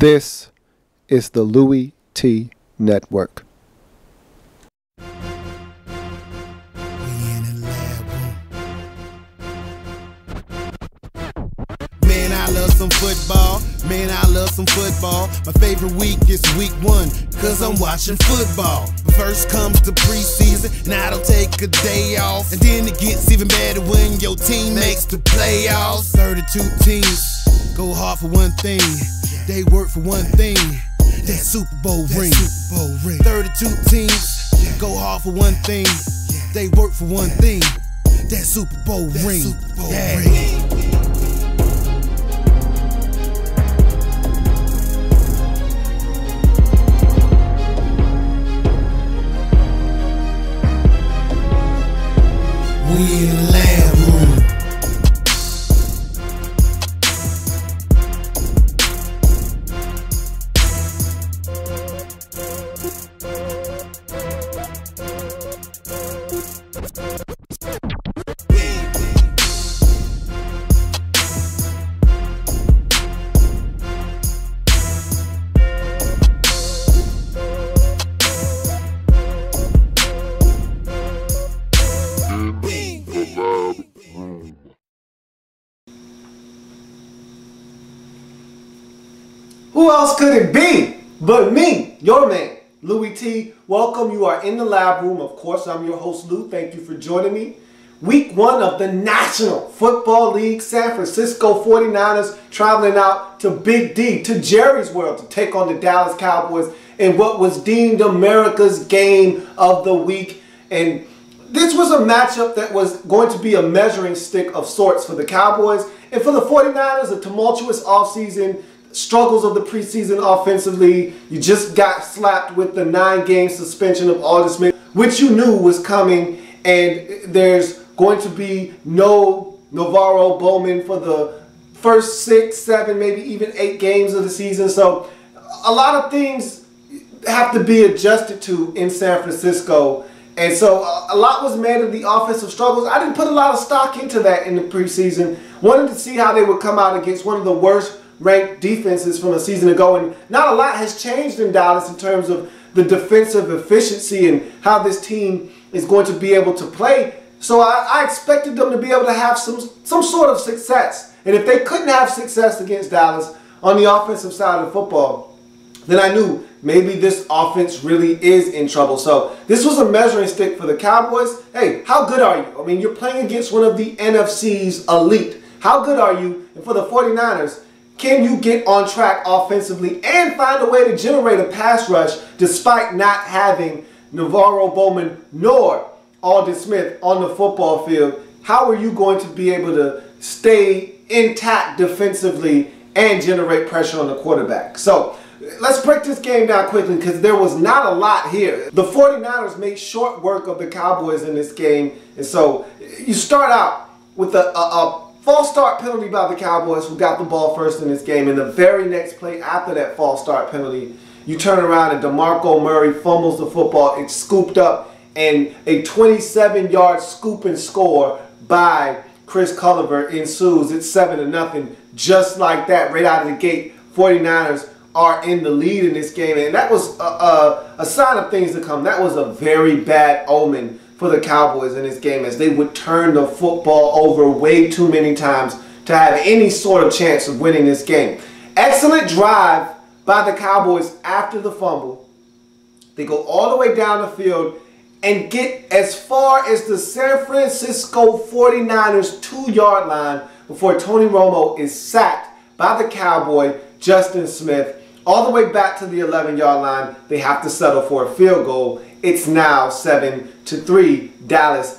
This is the Louie T Network. Man, I love some football. Man, I love some football. My favorite week is week 1, cause I'm watching football. First comes the preseason, and I don't take a day off. And then it gets even better when your team makes the playoffs. 32 teams go hard for one thing. They work for one thing. That Super Bowl ring. 32 teams go hard for one thing. They work for one thing. That Super Bowl ring. We in the lab room. Who else could it be but me, your man, Louie T? Welcome. You are in the lab room. Of course, I'm your host, Lou. Thank you for joining me. Week 1 of the National Football League. San Francisco 49ers traveling out to Big D, to Jerry's World, to take on the Dallas Cowboys in what was deemed America's game of the week. And this was a matchup that was going to be a measuring stick of sorts for the Cowboys. And for the 49ers, a tumultuous offseason, struggles of the preseason offensively. You just got slapped with the 9-game suspension of Aldon Smith, which you knew was coming. And there's going to be no Navarro Bowman for the first 6, 7, maybe even 8 games of the season. So a lot of things have to be adjusted to in San Francisco. And so a lot was made of the offensive struggles. I didn't put a lot of stock into that in the preseason. Wanted to see how they would come out against one of the worst ranked defenses from a season ago. And not a lot has changed in Dallas in terms of the defensive efficiency and how this team is going to be able to play. So I expected them to be able to have some sort of success. And if they couldn't have success against Dallas on the offensive side of football, then I knew maybe this offense really is in trouble. So this was a measuring stick for the Cowboys. Hey, how good are you? I mean, you're playing against one of the NFC's elite. How good are you? And for the 49ers, can you get on track offensively and find a way to generate a pass rush despite not having Navarro Bowman nor Aldon Smith on the football field? How are you going to be able to stay intact defensively and generate pressure on the quarterback? So let's break this game down quickly because there was not a lot here. The 49ers made short work of the Cowboys in this game. And so you start out with a false start penalty by the Cowboys, who got the ball first in this game. And the very next play after that false start penalty, you turn around and DeMarco Murray fumbles the football. It's scooped up, and a 27-yard scoop and score by Chris Culliver ensues. It's 7-0. Just like that, right out of the gate, 49ers are in the lead in this game. And that was a sign of things to come. That was a very bad omen for the Cowboys in this game, as they would turn the football over way too many times to have any sort of chance of winning this game. Excellent drive by the Cowboys after the fumble. They go all the way down the field and get as far as the San Francisco 49ers 2-yard line before Tony Romo is sacked by the Cowboy, Justin Smith. All the way back to the 11-yard line, they have to settle for a field goal. It's now 7-3 Dallas.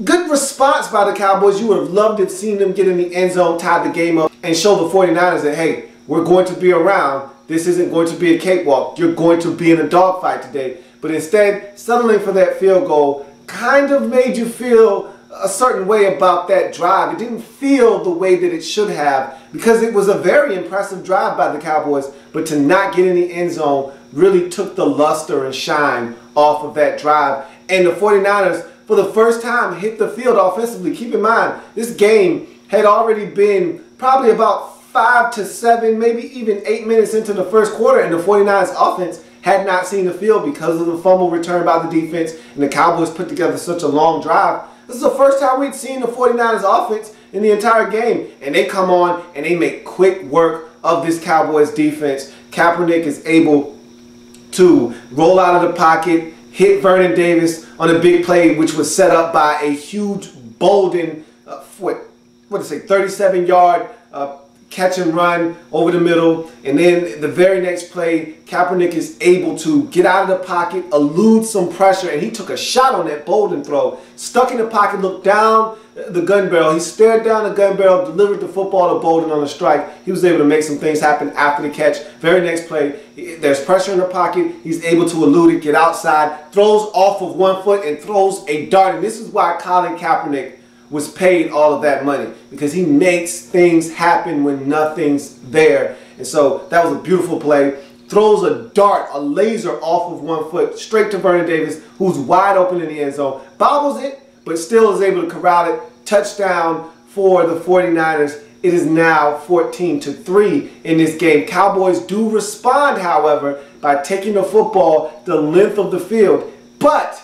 Good response by the Cowboys. You would have loved to have seen them get in the end zone, tie the game up, and show the 49ers that, hey, we're going to be around. This isn't going to be a cakewalk. You're going to be in a dogfight today. But instead, settling for that field goal kind of made you feel a certain way about that drive. It didn't feel the way that it should have, because it was a very impressive drive by the Cowboys, but to not get in the end zone really took the luster and shine off of that drive. And the 49ers, for the first time, hit the field offensively. Keep in mind, this game had already been probably about 5 5 to 7, maybe even 8 minutes into the first quarter, and the 49ers offense had not seen the field because of the fumble return by the defense, and the Cowboys put together such a long drive. This is the first time we'd seen the 49ers offense in the entire game, and they come on and they make quick work of this Cowboys defense. Kaepernick is able to roll out of the pocket, hit Vernon Davis on a big play, which was set up by a huge Bolden, 37-yard catch and run over the middle. And then the very next play, Kaepernick is able to get out of the pocket, elude some pressure, and he took a shot on that Bolden throw. Stuck in the pocket, looked down the gun barrel. He stared down the gun barrel, delivered the football to Bolden on a strike. He was able to make some things happen after the catch. Very next play, there's pressure in the pocket. He's able to elude it, get outside, throws off of one foot, and throws a dart. And this is why Colin Kaepernick was paid all of that money, because he makes things happen when nothing's there. And so that was a beautiful play. Throws a dart, a laser off of one foot straight to Vernon Davis, who's wide open in the end zone. Bobbles it, but still is able to corral it. Touchdown for the 49ers. It is now 14-3 in this game. Cowboys do respond, however, by taking the football the length of the field. But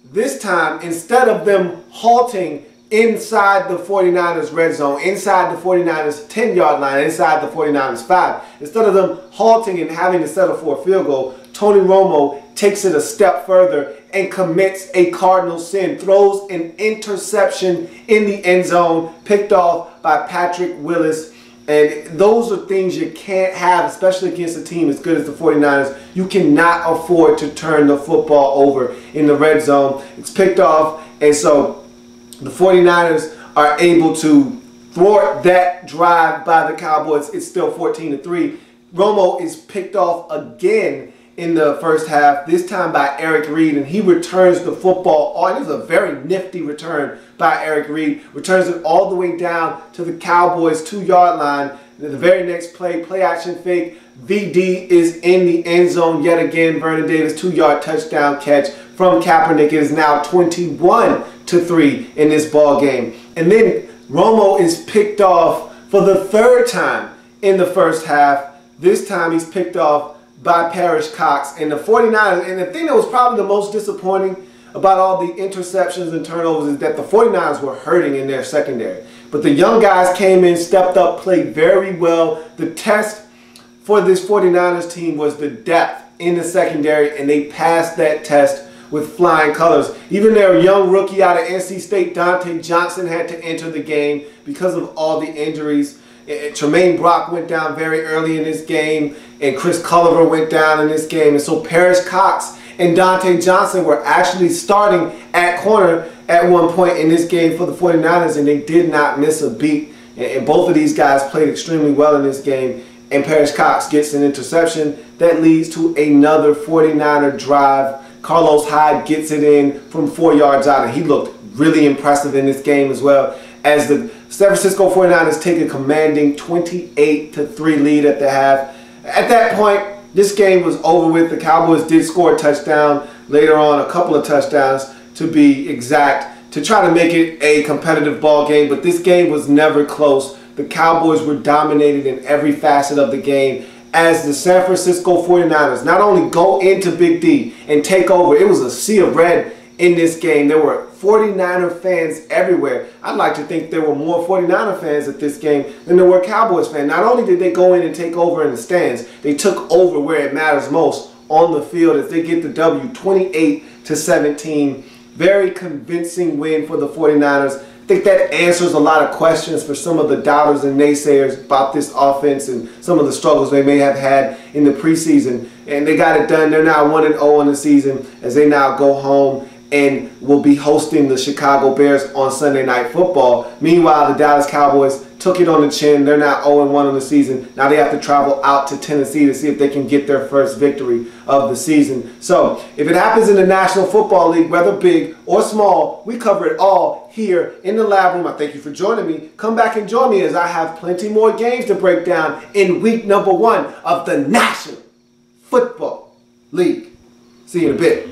this time, instead of them halting inside the 49ers red zone, inside the 49ers 10-yard line, inside the 49ers 5, instead of them halting and having to settle for a field goal, Tony Romo takes it a step further and commits a cardinal sin, throws an interception in the end zone, picked off by Patrick Willis. And those are things you can't have, especially against a team as good as the 49ers. You cannot afford to turn the football over in the red zone. It's picked off, and so the 49ers are able to thwart that drive by the Cowboys. It's still 14-3. Romo is picked off again in the first half, this time by Eric Reed, and he returns the football. Oh, it was a very nifty return by Eric Reed. Returns it all the way down to the Cowboys' 2-yard line. The very next play, play action fake. VD is in the end zone yet again. Vernon Davis, 2-yard touchdown catch from Kaepernick. It is now 21-3 in this ball game. And then Romo is picked off for the third time in the first half. This time he's picked off by Parrish Cox. And the 49ers, and the thing that was probably the most disappointing about all the interceptions and turnovers is that the 49ers were hurting in their secondary. But the young guys came in, stepped up, played very well. The test for this 49ers team was the depth in the secondary, and they passed that test with flying colors. Even their young rookie out of NC State, Dante Johnson, had to enter the game because of all the injuries. Tremaine Brock went down very early in this game, and Chris Culliver went down in this game. And so Parrish Cox and Dante Johnson were actually starting at corner at one point in this game for the 49ers, and they did not miss a beat. And both of these guys played extremely well in this game. And Parrish Cox gets an interception that leads to another 49er drive. Carlos Hyde gets it in from 4 yards out, and he looked really impressive in this game as well, as the San Francisco 49ers take a commanding 28-3 lead at the half. At that point, this game was over with. The Cowboys did score a touchdown later on, a couple of touchdowns to be exact, to try to make it a competitive ball game, but this game was never close. The Cowboys were dominated in every facet of the game as the San Francisco 49ers not only go into Big D and take over. It was a sea of red in this game. There were 49er fans everywhere. I'd like to think there were more 49er fans at this game than there were Cowboys fans. Not only did they go in and take over in the stands, they took over where it matters most, on the field, as they get the W 28-17. Very convincing win for the 49ers. I think that answers a lot of questions for some of the doubters and naysayers about this offense and some of the struggles they may have had in the preseason. And they got it done. They're now 1-0 in the season as they now go home and will be hosting the Chicago Bears on Sunday Night Football. Meanwhile, the Dallas Cowboys took it on the chin. They're now 0-1 on the season. Now they have to travel out to Tennessee to see if they can get their first victory of the season. So, if it happens in the National Football League, whether big or small, we cover it all here in the Lab Room. I thank you for joining me. Come back and join me as I have plenty more games to break down in week number 1 of the National Football League. See you in a bit.